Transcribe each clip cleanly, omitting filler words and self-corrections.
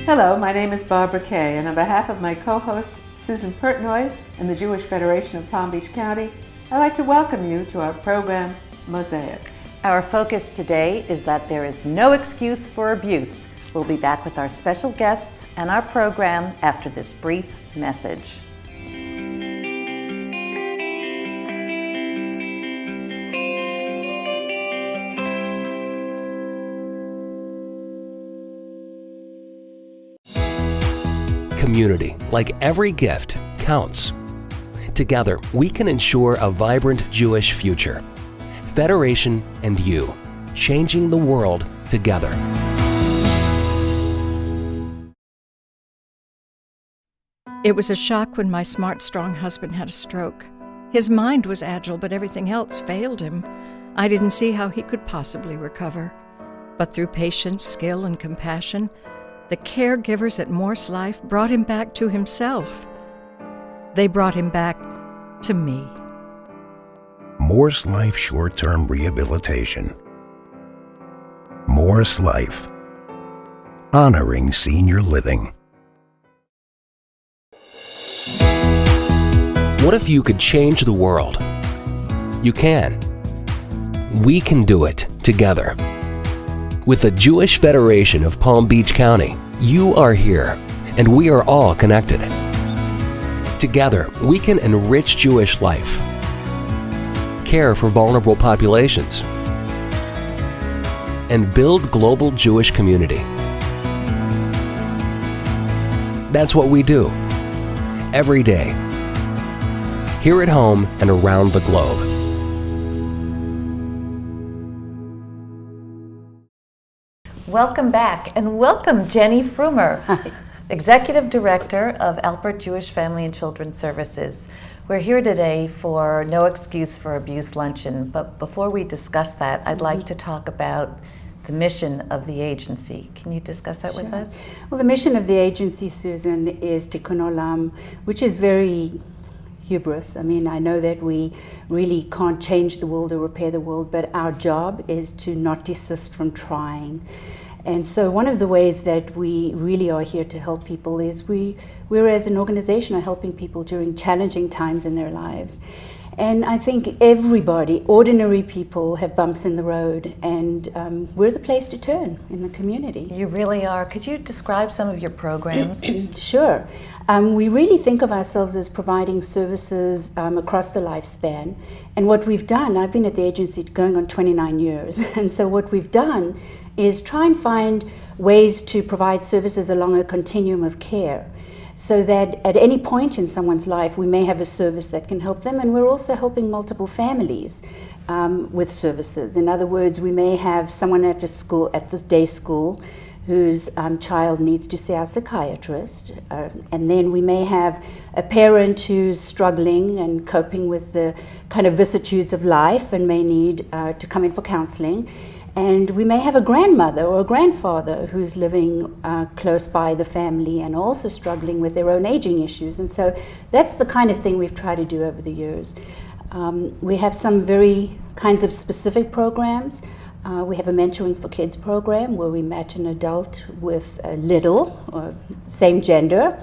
Hello, my name is Barbara Kay, and on behalf of my co-host Susan Pertnoy and the Jewish Federation of Palm Beach County, I'd like to welcome you to our program, MOSAIC. Our focus today is that there is no excuse for abuse. We'll be back with our special guests and our program after this brief message. Community, like every gift, counts. Together, we can ensure a vibrant Jewish future. Federation and you, changing the world together. It was a shock when my smart, strong husband had a stroke. His mind was agile, but everything else failed him. I didn't see how he could possibly recover. But through patience, skill, and compassion, the caregivers at Morse Life brought him back to himself. They brought him back to me. Morse Life Short-Term Rehabilitation. Morse Life. Honoring senior living. What if you could change the world? You can. We can do it together. With the Jewish Federation of Palm Beach County, you are here, and we are all connected. Together, we can enrich Jewish life, care for vulnerable populations, and build global Jewish community. That's what we do, every day, here at home and around the globe. Welcome back, and welcome Jenny Frumer, Executive Director of Alpert Jewish Family and Children's Services. We're here today for No Excuse for Abuse Luncheon, but before we discuss that, I'd like to talk about the mission of the agency. Can you discuss that with us? Well, the mission of the agency, Susan, is Tikkun Olam, which is very hubris. I mean, I know that we really can't change the world or repair the world, but our job is to not desist from trying. And so one of the ways that we really are here to help people is we're as an organization are helping people during challenging times in their lives. And I think everybody, ordinary people, have bumps in the road, and we're the place to turn in the community. You really are. Could you describe some of your programs? Sure. We really think of ourselves as providing services across the lifespan. And what we've done, I've been at the agency going on 29 years, and so what we've done is try and find ways to provide services along a continuum of care, so that at any point in someone's life we may have a service that can help them, and we're also helping multiple families with services. In other words, we may have someone at the day school whose child needs to see our psychiatrist, and then we may have a parent who's struggling and coping with the kind of vicissitudes of life and may need to come in for counseling. And we may have a grandmother or a grandfather who's living close by the family and also struggling with their own aging issues. And so that's the kind of thing we've tried to do over the years. We have some very kinds of specific programs. We have a Mentoring for Kids program where we match an adult with a little, or same gender.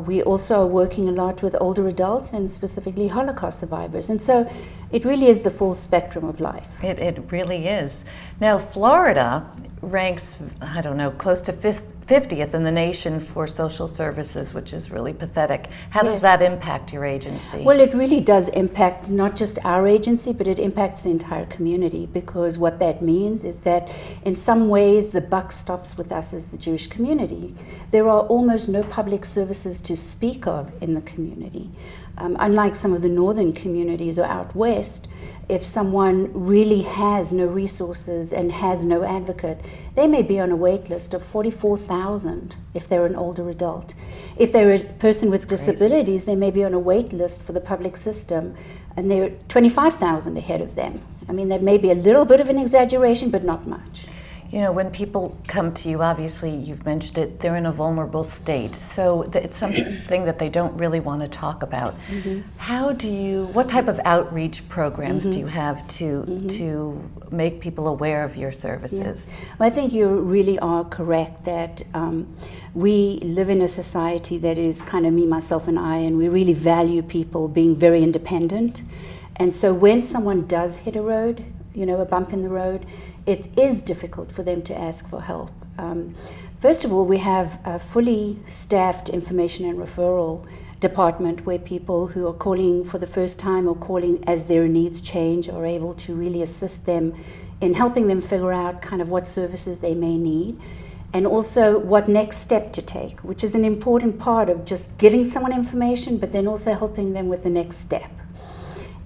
We also are working a lot with older adults and specifically Holocaust survivors. And so it really is the full spectrum of life. It really is. Now, Florida ranks, I don't know, close to 50th in the nation for social services, which is really pathetic. How does that impact your agency? Well, it really does impact not just our agency, but it impacts the entire community, because what that means is that in some ways the buck stops with us as the Jewish community. There are almost no public services to speak of in the community. Unlike some of the northern communities or out west, if someone really has no resources and has no advocate, they may be on a wait list of 44,000 if they're an older adult. If they're a person with disabilities, they may be on a wait list for the public system, and they're 25,000 ahead of them. I mean, that may be a little bit of an exaggeration, but not much. You know, when people come to you, obviously, you've mentioned it, they're in a vulnerable state. So it's something that they don't really want to talk about. Mm-hmm. What type of outreach programs do you have to make people aware of your services? Yeah. Well, I think you really are correct that we live in a society that is kind of me, myself, and I, and we really value people being very independent. And so when someone does hit a road, a bump in the road, it is difficult for them to ask for help. First of all, we have a fully staffed information and referral department where people who are calling for the first time or calling as their needs change are able to really assist them in helping them figure out kind of what services they may need, and also what next step to take, which is an important part of just giving someone information, but then also helping them with the next step.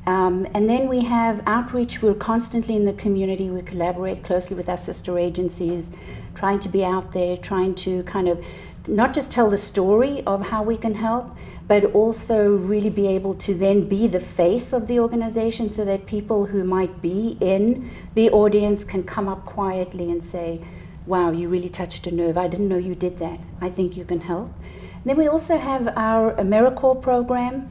And then we have outreach. We're constantly in the community. We collaborate closely with our sister agencies, trying to be out there, trying to kind of not just tell the story of how we can help, but also really be able to then be the face of the organization so that people who might be in the audience can come up quietly and say, wow, you really touched a nerve. I didn't know you did that. I think you can help. Then we also have our AmeriCorps program.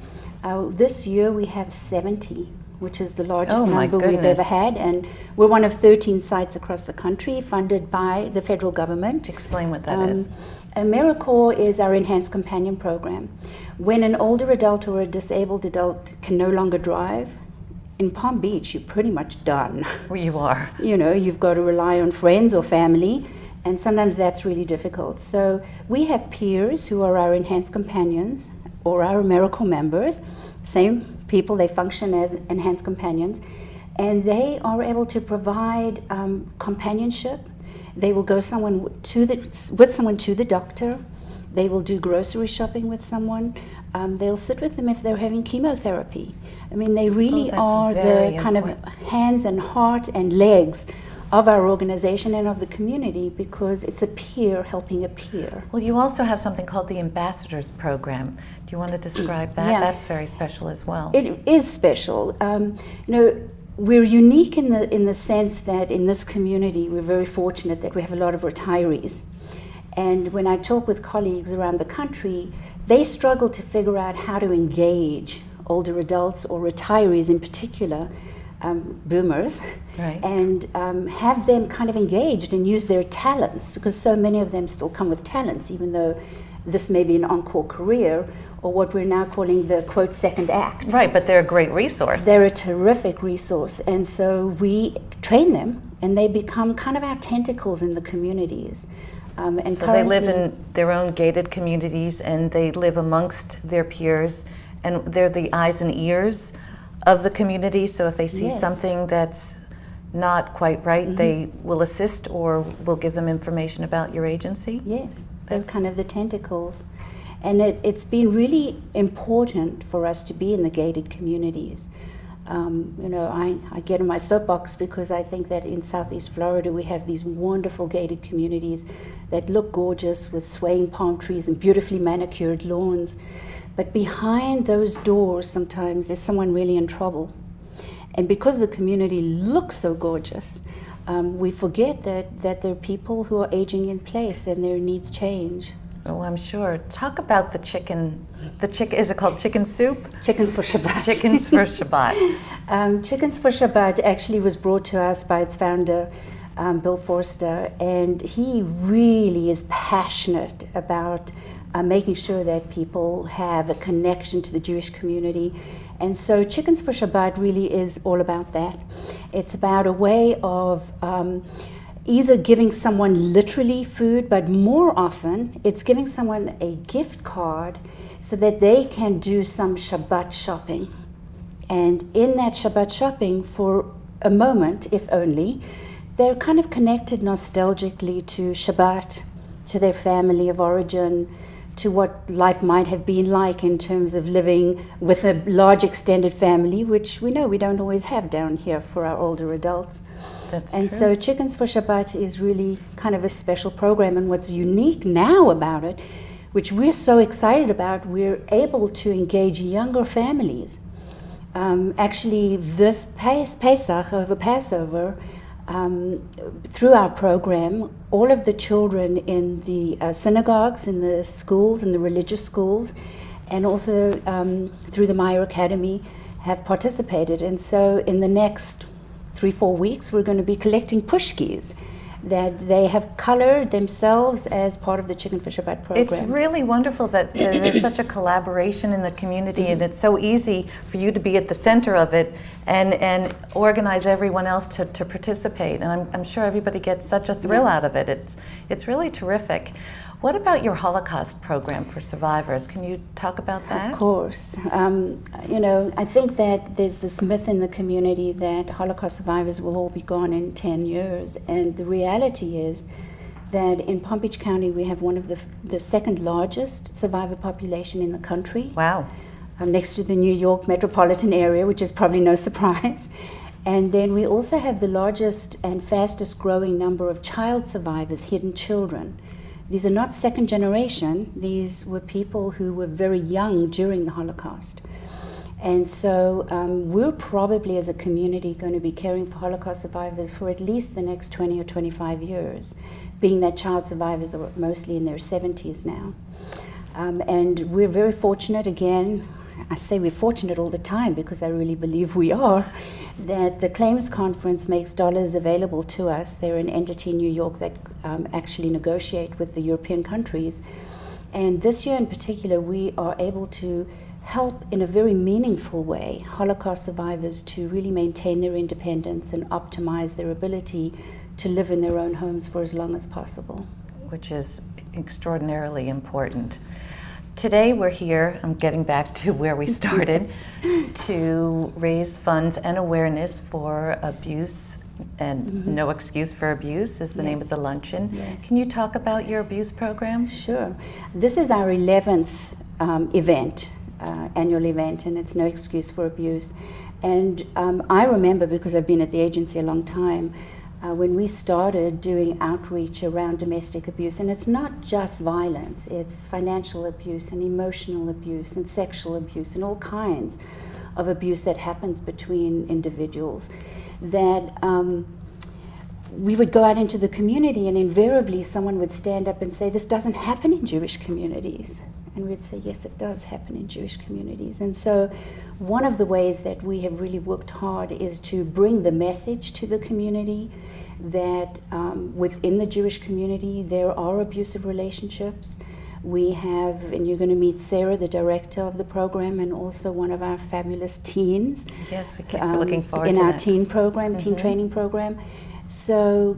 This year we have 70, which is the largest number we've ever had, and we're one of 13 sites across the country funded by the federal government. Explain what that is. AmeriCorps is our Enhanced Companion Program. When an older adult or a disabled adult can no longer drive, in Palm Beach, you're pretty much done. Where you are. You've got to rely on friends or family, and sometimes that's really difficult. So we have peers who are our Enhanced Companions or our AmeriCorps members, same people, they function as Enhanced Companions, and they are able to provide companionship. They will go with someone to the doctor. They will do grocery shopping with someone. They'll sit with them if they're having chemotherapy. I mean, they really are the kind of hands and heart and legs of our organization and of the community, because it's a peer helping a peer. Well, you also have something called the Ambassadors Program. Do you want to describe that? Yeah. That's very special as well. It is special. We're unique in the sense that in this community, we're very fortunate that we have a lot of retirees. And when I talk with colleagues around the country, they struggle to figure out how to engage older adults or retirees in particular, boomers, right, and have them kind of engaged and use their talents, because so many of them still come with talents, even though this may be an encore career or what we're now calling the, quote, second act. Right, but they're a great resource. They're a terrific resource, and so we train them and they become kind of our tentacles in the communities. And so they live in their own gated communities and they live amongst their peers, and they're the eyes and ears of the community. So if they see something that's not quite right, they will assist or will give them information about your agency? Yes, they're kind of the tentacles. And it's been really important for us to be in the gated communities. I get in my soapbox because I think that in Southeast Florida we have these wonderful gated communities that look gorgeous with swaying palm trees and beautifully manicured lawns. But behind those doors sometimes there's someone really in trouble. And because the community looks so gorgeous, we forget that there are people who are aging in place and their needs change. Oh, I'm sure. Talk about the chicken. Is it called chicken soup? Chickens for Shabbat. Chickens for Shabbat. Chickens for Shabbat actually was brought to us by its founder, Bill Forster, and he really is passionate about making sure that people have a connection to the Jewish community. And so Chickens for Shabbat really is all about that. It's about a way of either giving someone literally food, but more often it's giving someone a gift card so that they can do some Shabbat shopping. And in that Shabbat shopping, for a moment, if only, they're kind of connected nostalgically to Shabbat, to their family of origin, to what life might have been like in terms of living with a large extended family, which we know we don't always have down here for our older adults. That's and true. So Chickens for Shabbat is really kind of a special program, and what's unique now about it, which we're so excited about, we're able to engage younger families. Actually, this Pesach, over Passover, through our program, all of the children in the synagogues, in the schools, in the religious schools, and also through the Meyer Academy have participated. And so in the next 3-4 weeks, we're going to be collecting pushkis that they have colored themselves as part of the Chicken for Shabbat program. It's really wonderful that there's such a collaboration in the community, and it's so easy for you to be at the center of it and organize everyone else to participate. And I'm sure everybody gets such a thrill out of it. It's really terrific. What about your Holocaust program for survivors? Can you talk about that? Of course. I think that there's this myth in the community that Holocaust survivors will all be gone in 10 years. And the reality is that in Palm Beach County, we have one of the second largest survivor population in the country. Wow. Next to the New York metropolitan area, which is probably no surprise. And then we also have the largest and fastest growing number of child survivors, hidden children. These are not second generation. These were people who were very young during the Holocaust. And so we're probably as a community going to be caring for Holocaust survivors for at least the next 20 or 25 years, being that child survivors are mostly in their 70s now. And we're very fortunate, again, I say we're fortunate all the time because I really believe we are, that the Claims Conference makes dollars available to us. They're an entity in New York that actually negotiate with the European countries. And this year in particular, we are able to help in a very meaningful way Holocaust survivors to really maintain their independence and optimize their ability to live in their own homes for as long as possible. Which is extraordinarily important. Today we're here, I'm getting back to where we started, to raise funds and awareness for abuse, and No Excuse for Abuse is the name of the luncheon. Yes. Can you talk about your abuse program? Sure. This is our 11th event, annual event, and it's No Excuse for Abuse. And I remember, because I've been at the agency a long time, when we started doing outreach around domestic abuse, and it's not just violence, it's financial abuse and emotional abuse and sexual abuse and all kinds of abuse that happens between individuals, that we would go out into the community and invariably someone would stand up and say, this doesn't happen in Jewish communities. And we'd say, yes, it does happen in Jewish communities. And so one of the ways that we have really worked hard is to bring the message to the community that within the Jewish community there are abusive relationships. We have, and you're going to meet Sarah, the director of the program, and also one of our fabulous teens. Yes, we're looking forward to in our that. teen program, teen training program. So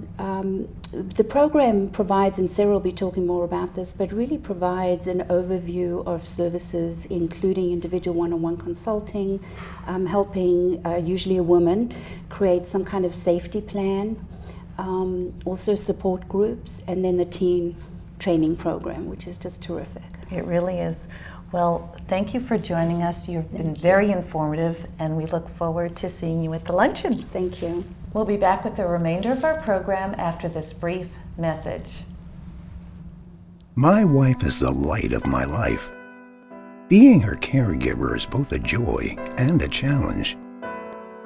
the program provides, and Sarah will be talking more about this, but really provides an overview of services, including individual one-on-one consulting, helping usually a woman create some kind of safety plan, also support groups, and then the teen training program, which is just terrific. It really is. Well, thank you for joining us. You've been very informative, and we look forward to seeing you at the luncheon. Thank you. We'll be back with the remainder of our program after this brief message. My wife is the light of my life. Being her caregiver is both a joy and a challenge.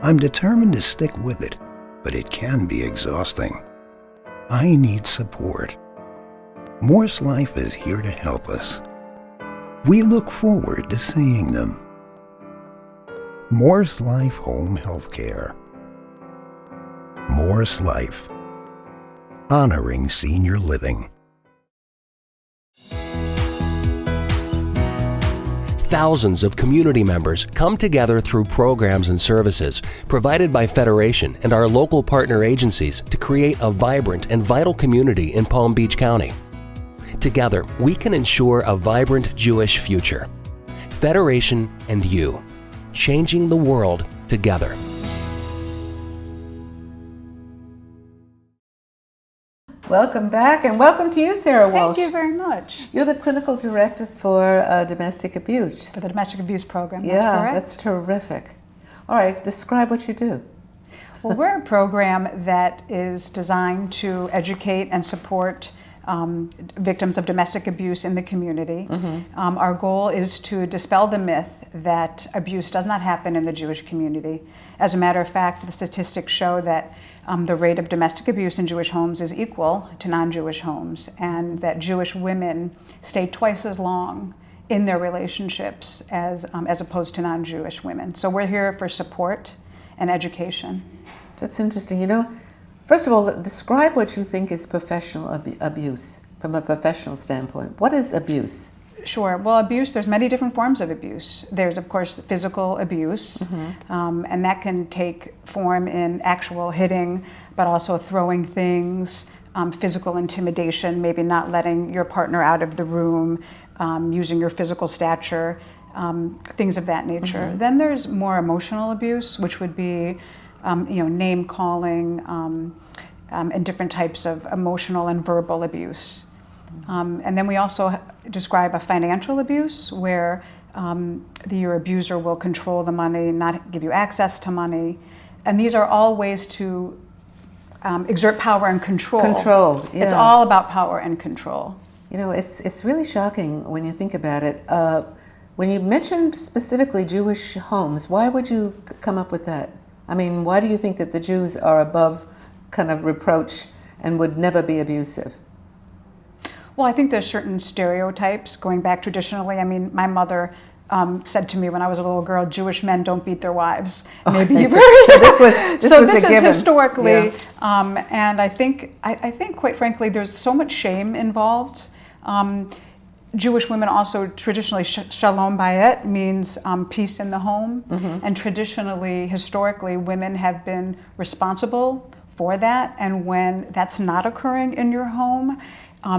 I'm determined to stick with it, but it can be exhausting. I need support. Morse Life is here to help us. We look forward to seeing them. Morse Life Home Healthcare. Morse Life. Honoring senior living. Thousands of community members come together through programs and services provided by Federation and our local partner agencies to create a vibrant and vital community in Palm Beach County. Together, we can ensure a vibrant Jewish future. Federation and you, changing the world together. Welcome back, and welcome to you, Sarah Walsh. Thank you very much. You're the clinical director for domestic abuse. For the domestic abuse program, that's Yeah, correct. that's terrific. All right, describe what you do. Well, we're a program that is designed to educate and support victims of domestic abuse in the community. Our goal is to dispel the myth that abuse does not happen in the Jewish community. As a matter of fact, the statistics show that the rate of domestic abuse in Jewish homes is equal to non-Jewish homes, and that Jewish women stay twice as long in their relationships as opposed to non-Jewish women. So we're here for support and education. That's interesting. You know, First of all, describe what you think is professional abuse from a professional standpoint. What is abuse? Sure. Well, abuse, there's many different forms of abuse. There's, of course, physical abuse, and that can take form in actual hitting, but also throwing things, physical intimidation, maybe not letting your partner out of the room, using your physical stature, things of that nature. Then there's more emotional abuse, which would be, name calling, and different types of emotional and verbal abuse. And then we also describe a financial abuse where your abuser will control the money, not give you access to money. And these are all ways to exert power and control. Control, yeah. It's all about power and control. You know, it's really shocking when you think about it. When you mentioned specifically Jewish homes, why would you come up with that? I mean, why do you think that the Jews are above kind of reproach and would never be abusive? Well, I think there's certain stereotypes going back traditionally. I mean, my mother said to me when I was a little girl, Jewish men don't beat their wives. Maybe you've heard. So this was this a given. Is historically, yeah. And I think quite frankly, there's so much shame involved. Jewish women also traditionally, shalom bayit means peace in the home. And traditionally, historically, women have been responsible for that. And when that's not occurring in your home,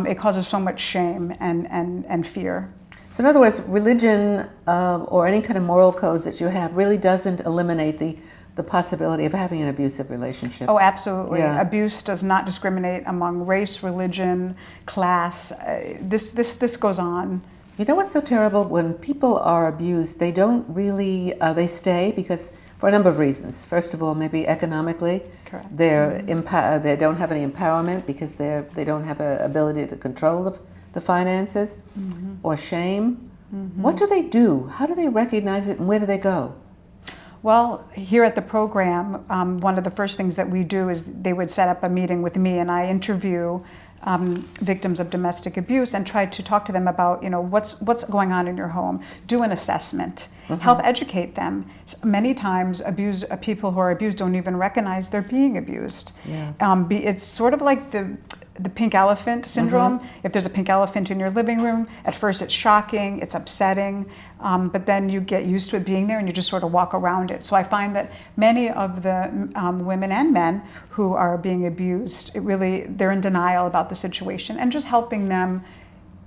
it causes so much shame and fear. So in other words, religion or any kind of moral codes that you have really doesn't eliminate the possibility of having an abusive relationship. Oh, absolutely. Yeah. Abuse does not discriminate among race, religion, class. This goes on. You know what's so terrible? When people are abused, they don't really, they stay because for a number of reasons. First of all, maybe economically. Correct. They don't have any empowerment because they don't have an ability to control the finances, or shame. What do they do? How do they recognize it, and where do they go? Well, here at the program, one of the first things that we do is they would set up a meeting with me, and I interview victims of domestic abuse and try to talk to them about, what's going on in your home. Do an assessment. Help educate them. Many times, people who are abused don't even recognize they're being abused. Yeah. It's sort of like the pink elephant syndrome. If there's a pink elephant in your living room, at first it's shocking, it's upsetting, but then you get used to it being there and you just sort of walk around it. So I find that many of the women and men who are being abused, they're in denial about the situation, and just helping them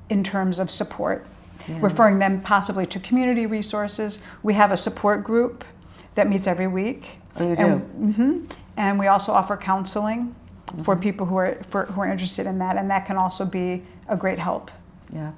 in terms of support. Yeah. Referring them possibly to community resources. We have a support group that meets every week. Oh, you do? And we also offer counseling for people who are interested in that, and that can also be a great help. Yeah,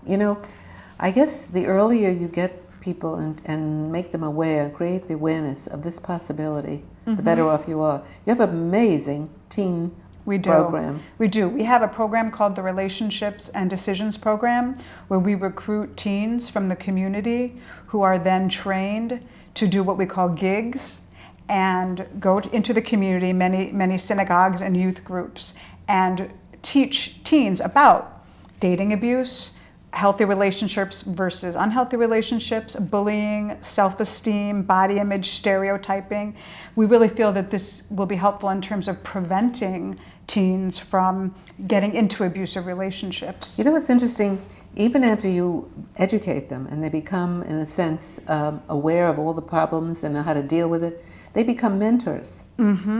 I guess the earlier you get people and make them aware, create the awareness of this possibility, the better off you are. You have an amazing teen program. We do. We have a program called the Relationships and Decisions Program, where we recruit teens from the community who are then trained to do what we call gigs, and go into the community, many synagogues and youth groups, and teach teens about dating abuse, healthy relationships versus unhealthy relationships, bullying, self-esteem, body image, stereotyping. We really feel that this will be helpful in terms of preventing teens from getting into abusive relationships. You know what's interesting? Even after you educate them and they become, in a sense, aware of all the problems and know how to deal with it, they become mentors,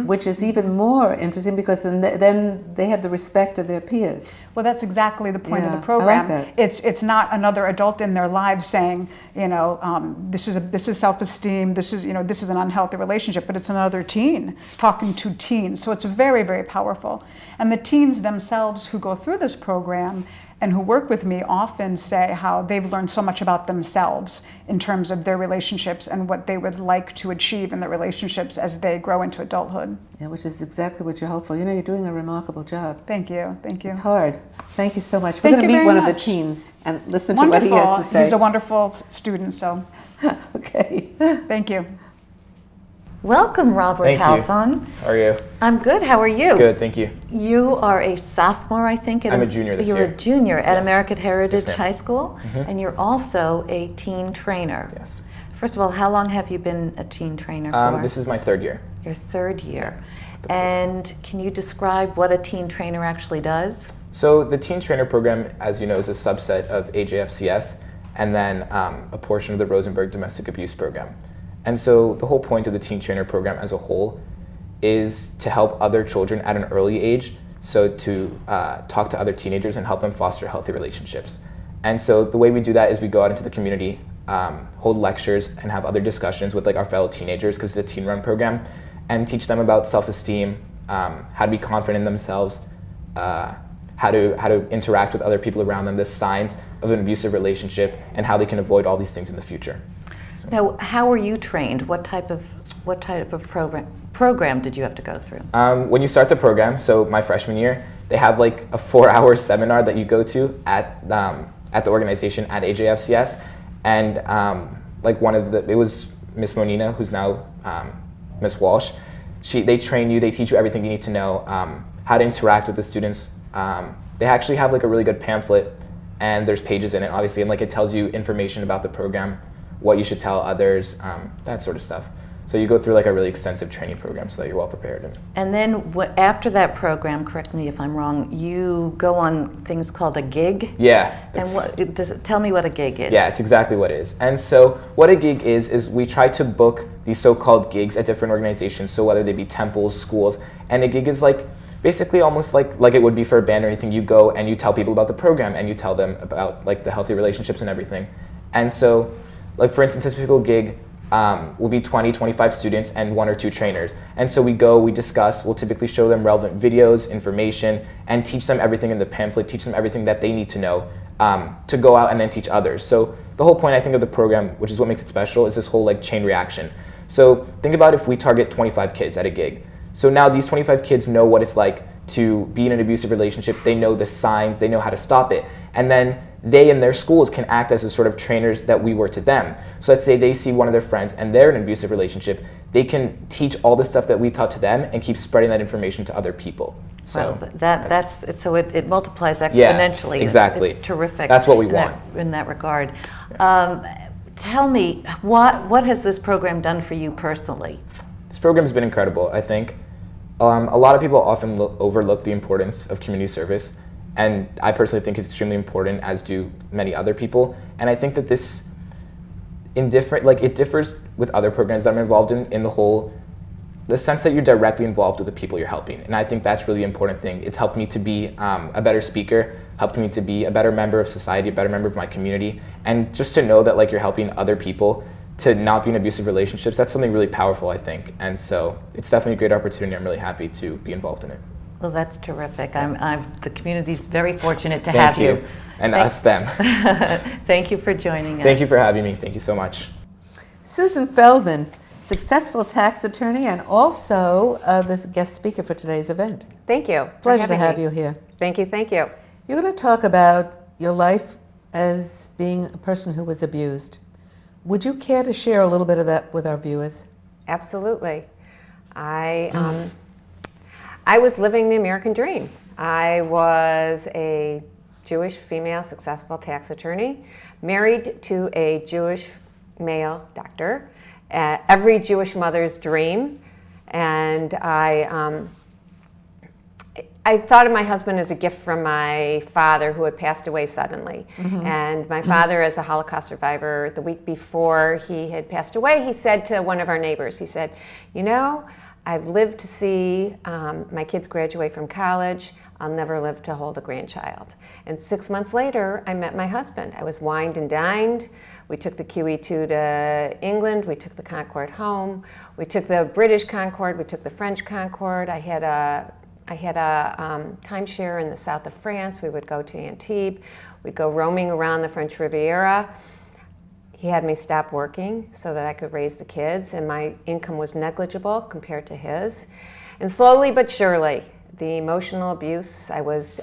which is even more interesting because then they have the respect of their peers. Well, that's exactly the point of the program. I like that. It's not another adult in their lives saying, this is self-esteem, this is an unhealthy relationship, but it's another teen talking to teens. So it's very, very powerful. And the teens themselves who go through this program and who work with me often say how they've learned so much about themselves in terms of their relationships and what they would like to achieve in their relationships as they grow into adulthood. Yeah, which is exactly what you hope for. You're doing a remarkable job. Thank you. It's hard. Thank you so much. We're going to meet one of the teens and listen to what he has to say. He's a wonderful student, so. Okay. Thank you. Welcome, Robert Thank Halfon. you. How are you? I'm good. How are you? Good, thank you. You are a sophomore, I think. I'm a junior this year. You're a junior at Yes. American Heritage Yes, High School, and you're also a teen trainer. Yes. First of all, how long have you been a teen trainer for? This is my third year. Your third year. And can you describe what a teen trainer actually does? So the Teen Trainer program, as you know, is a subset of AJFCS and then a portion of the Rosenberg Domestic Abuse Program. And so the whole point of the Teen Trainer program as a whole is to help other children at an early age, so to talk to other teenagers and help them foster healthy relationships. And so the way we do that is we go out into the community, hold lectures, and have other discussions with like our fellow teenagers, because it's a teen run program, and teach them about self-esteem, how to be confident in themselves, how to interact with other people around them, the signs of an abusive relationship, and how they can avoid all these things in the future. So. Now, how were you trained? What type of program did you have to go through? When you start the program, so my freshman year, they have like a 4-hour seminar that you go to at the organization at AJFCS, and like it was Miss Monina, who's now Miss Walsh. They train you, they teach you everything you need to know, how to interact with the students. They actually have like a really good pamphlet, and there's pages in it, obviously, and like it tells you information about the program, what you should tell others, that sort of stuff. So you go through like a really extensive training program so that you're well prepared. And then after that program, correct me if I'm wrong, you go on things called a gig? Yeah. And tell me what a gig is. Yeah, it's exactly what it is. And so what a gig is we try to book these so-called gigs at different organizations, so whether they be temples, schools, and a gig is like basically almost like it would be for a band or anything. You go and you tell people about the program, and you tell them about like the healthy relationships and everything. And so, like for instance, a typical gig will be 20, 25 students and 1 or 2 trainers. And so we go, we discuss, we'll typically show them relevant videos, information, and teach them everything in the pamphlet, teach them everything that they need to know to go out and then teach others. So the whole point, I think, of the program, which is what makes it special, is this whole like chain reaction. So think about if we target 25 kids at a gig. So now these 25 kids know what it's like to be in an abusive relationship. They know the signs, they know how to stop it. And then they in their schools can act as the sort of trainers that we were to them. So let's say they see one of their friends and they're in an abusive relationship, they can teach all the stuff that we taught to them and keep spreading that information to other people. So well, it multiplies exponentially. Yeah, exactly. It's terrific. That's what we want. In that regard. Tell me, what has this program done for you personally? This program's been incredible, I think. A lot of people often overlook the importance of community service, and I personally think it's extremely important, as do many other people. And I think that this, it differs with other programs that I'm involved in the sense that you're directly involved with the people you're helping. And I think that's really important thing. It's helped me to be a better speaker, helped me to be a better member of society, a better member of my community, and just to know that like you're helping other people to not be in abusive relationships, that's something really powerful, I think. And so it's definitely a great opportunity. I'm really happy to be involved in it. Well, that's terrific. The community's very fortunate to have you. And us, them. Thank you for joining us. Thank you for having me. Thank you so much. Susan Feldman, successful tax attorney and also the guest speaker for today's event. Thank you. Pleasure to have you here. Thank you, thank you. You're going to talk about your life as being a person who was abused. Would you care to share a little bit of that with our viewers? Absolutely. I was living the American dream. I was a Jewish female successful tax attorney, married to a Jewish male doctor, every Jewish mother's dream. And I thought of my husband as a gift from my father, who had passed away suddenly. Mm-hmm. And my father, as a Holocaust survivor, the week before he had passed away, he said to one of our neighbors, he said, you know, I've lived to see my kids graduate from college. I'll never live to hold a grandchild. And 6 months later, I met my husband. I was wined and dined. We took the QE2 to England. We took the Concorde home. We took the British Concorde. We took the French Concorde. I had a timeshare in the south of France. We would go to Antibes. We'd go roaming around the French Riviera. He had me stop working so that I could raise the kids, and my income was negligible compared to his. And slowly but surely, the emotional abuse, I was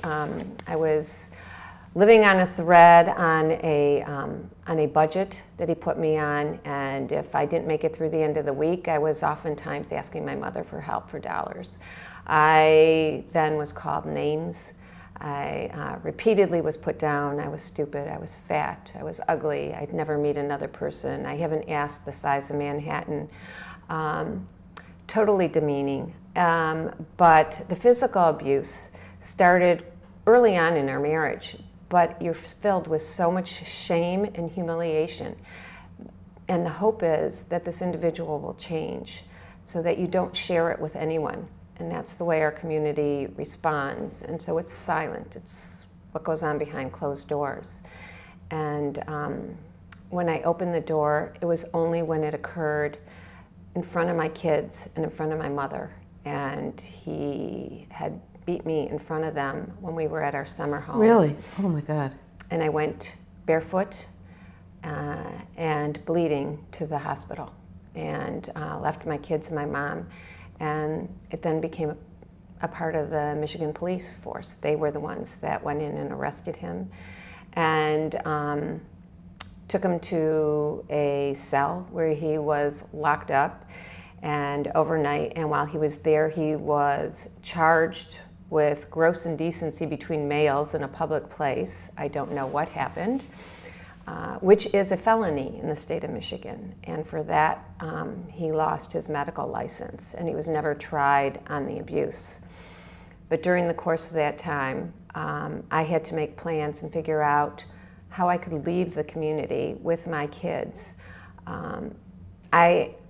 living on a thread on a budget that he put me on, and if I didn't make it through the end of the week, I was oftentimes asking my mother for help for dollars. I then was called names. I repeatedly was put down. I was stupid, I was fat, I was ugly, I'd never meet another person, I haven't asked the size of Manhattan. Totally demeaning. But the physical abuse started early on in our marriage, but you're filled with so much shame and humiliation. And the hope is that this individual will change so that you don't share it with anyone. And that's the way our community responds. And so it's silent. It's what goes on behind closed doors. And when I opened the door, it was only when it occurred in front of my kids and in front of my mother. And he had beat me in front of them when we were at our summer home. Really? Oh my God. And I went barefoot and bleeding to the hospital, and left my kids and my mom. And it then became a part of the Michigan police force. They were the ones that went in and arrested him and took him to a cell where he was locked up and overnight. And while he was there, he was charged with gross indecency between males in a public place. I don't know what happened, which is a felony in the state of Michigan. And for that, he lost his medical license, and he was never tried on the abuse. But during the course of that time, I had to make plans and figure out how I could leave the community with my kids.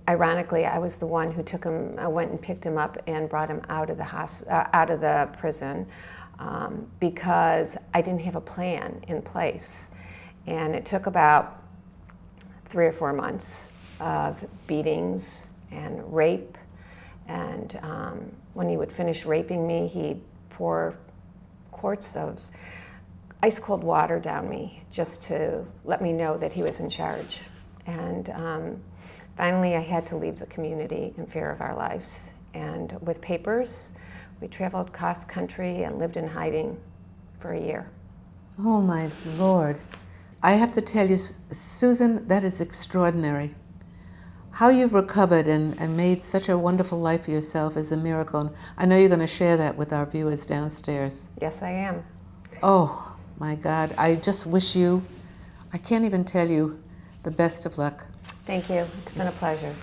Ironically, I was the one who took him. I went and picked him up and brought him out of the prison because I didn't have a plan in place, and it took about 3 or 4 months of beatings and rape. And when he would finish raping me, he'd pour quarts of ice cold water down me just to let me know that he was in charge. And finally, I had to leave the community in fear of our lives. And with papers, we traveled cross country and lived in hiding for a year. Oh my Lord. I have to tell you, Susan, that is extraordinary. How you've recovered and made such a wonderful life for yourself is a miracle. And I know you're going to share that with our viewers downstairs. Yes, I am. Oh my God. I just wish you, I can't even tell you, the best of luck. Thank you. It's been a pleasure.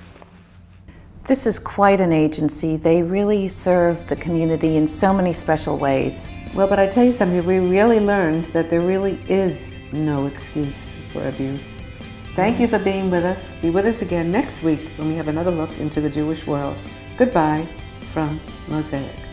This is quite an agency. They really serve the community in so many special ways. Well, but I tell you something, we really learned that there really is no excuse for abuse. Thank you for being with us. Be with us again next week when we have another look into the Jewish world. Goodbye from MOSAIC.